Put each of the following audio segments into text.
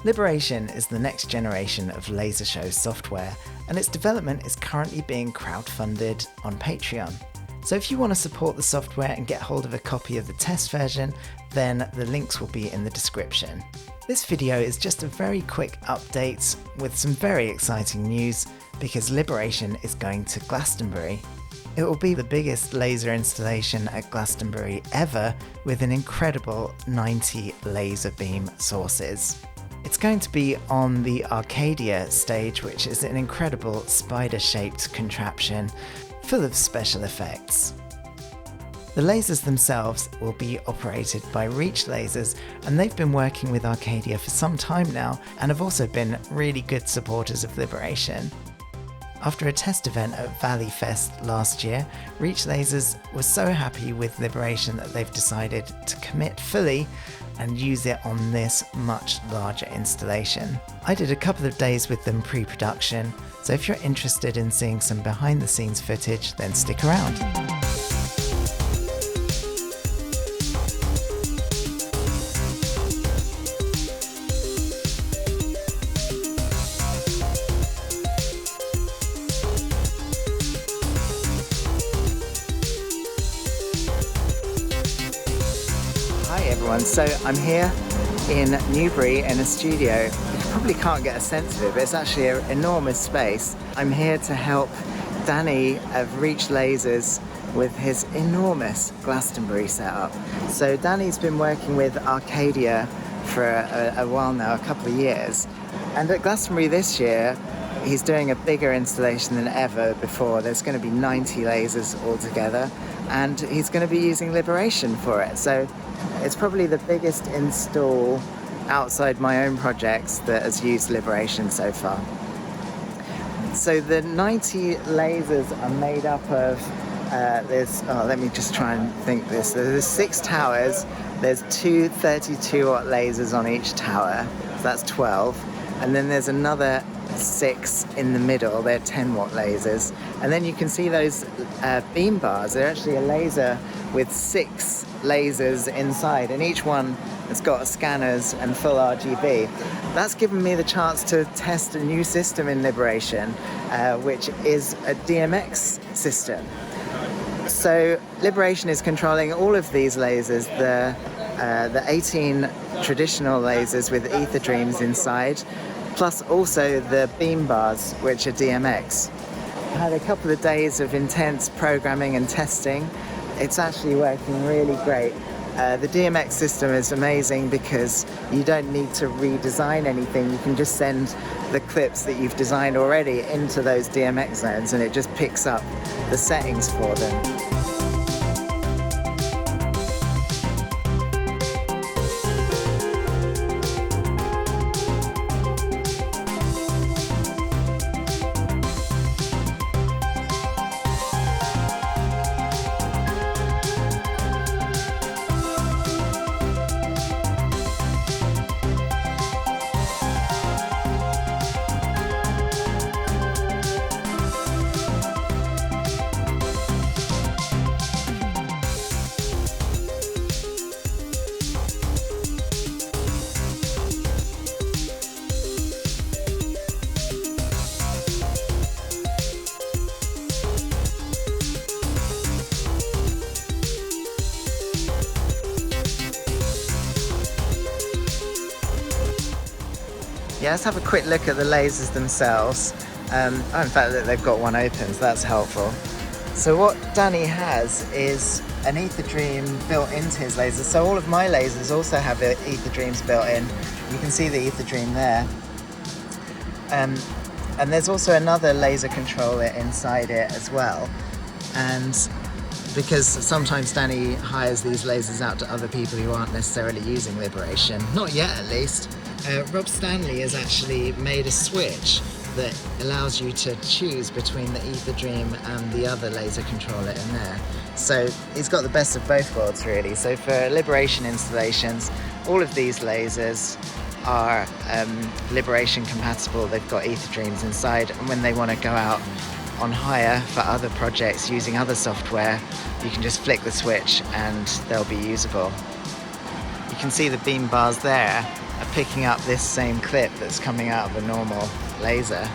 Liberation is the next generation of laser show software, and its development is currently being crowdfunded on Patreon. So if you want to support the software and get hold of a copy of the test version, then the links will be in the description. This video is just a very quick update with some very exciting news because Liberation is going to Glastonbury. It will be the biggest laser installation at Glastonbury ever, with an incredible 90 laser beam sources. It's going to be on the Arcadia stage, which is an incredible spider-shaped contraption full of special effects. The lasers themselves will be operated by Reach Lasers, and they've been working with Arcadia for some time now and have also been really good supporters of Liberation. After a test event at Valley Fest last year, Reach Lasers was so happy with Liberation that they've decided to commit fully and use it on this much larger installation. I did a couple of days with them pre-production, so if you're interested in seeing some behind the scenes footage, then stick around. Hi everyone, so I'm here in Newbury in a studio. You probably can't get a sense of it, but it's actually an enormous space. I'm here to help Danny of Reach Lasers with his enormous Glastonbury setup. So Danny's been working with Arcadia for a while now, a couple of years. And at Glastonbury this year, he's doing a bigger installation than ever before. There's going to be 90 lasers altogether, and he's going to be using Liberation for it. So it's probably the biggest install outside my own projects that has used Liberation so far. So the 90 lasers are made up of, let me just try and think this. There's 6 towers, there's two 32-watt lasers on each tower, so that's 12. And then there's another 6 in the middle, they're 10-watt lasers. And then you can see those beam bars, they're actually a laser with 6 lasers inside, and each one has got scanners and full RGB. That's given me the chance to test a new system in Liberation, which is a DMX system. So Liberation is controlling all of these lasers, the 18 traditional lasers with ether dreams inside, plus also the beam bars, which are DMX. I had a couple of days of intense programming and testing. It's actually working really great. The DMX system is amazing because you don't need to redesign anything. You can just send the clips that you've designed already into those DMX zones, and it just picks up the settings for them. Yeah, let's have a quick look at the lasers themselves. In fact, they've got one open, so that's helpful. So what Danny has is an ether dream built into his lasers. So all of my lasers also have ether dreams built in. You can see the ether dream there. And there's also another laser controller inside it as well. And because sometimes Danny hires these lasers out to other people who aren't necessarily using Liberation, not yet at least, Rob Stanley has actually made a switch that allows you to choose between the ether dream and the other laser controller in there. So he's got the best of both worlds really. So for Liberation installations, all of these lasers are Liberation compatible. They've got ether dreams inside, and when they want to go out on hire for other projects using other software, you can just flick the switch and they'll be usable. You can see the beam bars there. are picking up this same clip that's coming out of a normal laser.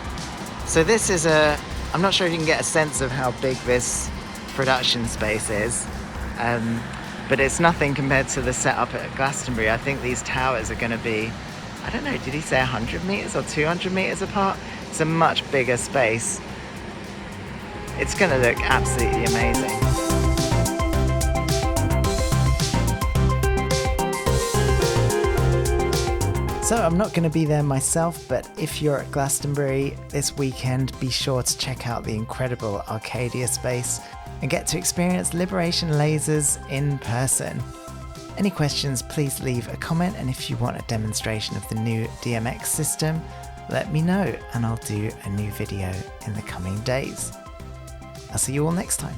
So this is I'm not sure if you can get a sense of how big this production space is, but it's nothing compared to the setup at Glastonbury. I think these towers are going to be, I don't know, did he say 100 meters or 200 meters apart? It's a much bigger space. It's going to look absolutely amazing. So I'm not going to be there myself, but if you're at Glastonbury this weekend, be sure to check out the incredible Arcadia space and get to experience Liberation lasers in person. Any questions, please leave a comment, and if you want a demonstration of the new DMX system, let me know and I'll do a new video in the coming days. I'll see you all next time.